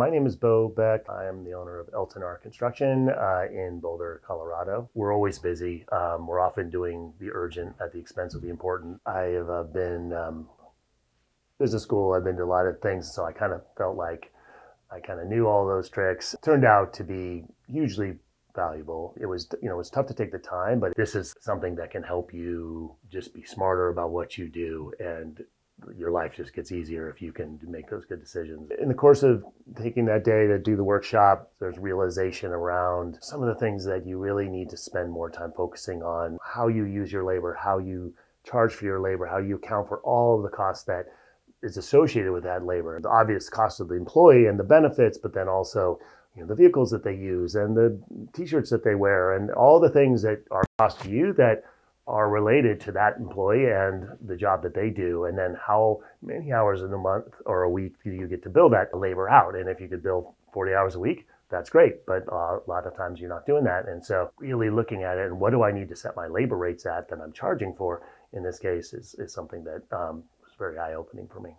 my name is Beau. I am the owner of Elton R Construction in Boulder, Colorado. We're always busy. We're often doing the urgent at the expense of the important. I have been business school. I've been to a lot of things, so I kind of felt like I kind of knew all those tricks. It turned out to be hugely valuable. It was tough to take the time, but this is something that can help you just be smarter about what you do, and your life just gets easier if you can make those good decisions. In the course of taking that day to do the workshop, there's realization around some of the things that you really need to spend more time focusing on: how you use your labor, how you charge for your labor, how you account for all of the costs that is associated with that labor, the obvious cost of the employee and the benefits, but then also the vehicles that they use and the t-shirts that they wear and all the things that are cost to you that are related to that employee and the job that they do. And then how many hours in a month or a week do you get to bill that labor out? And if you could bill 40 hours a week, that's great. But a lot of times you're not doing that. And so really looking at it and what do I need to set my labor rates at that I'm charging for in this case is something that was very eye-opening for me.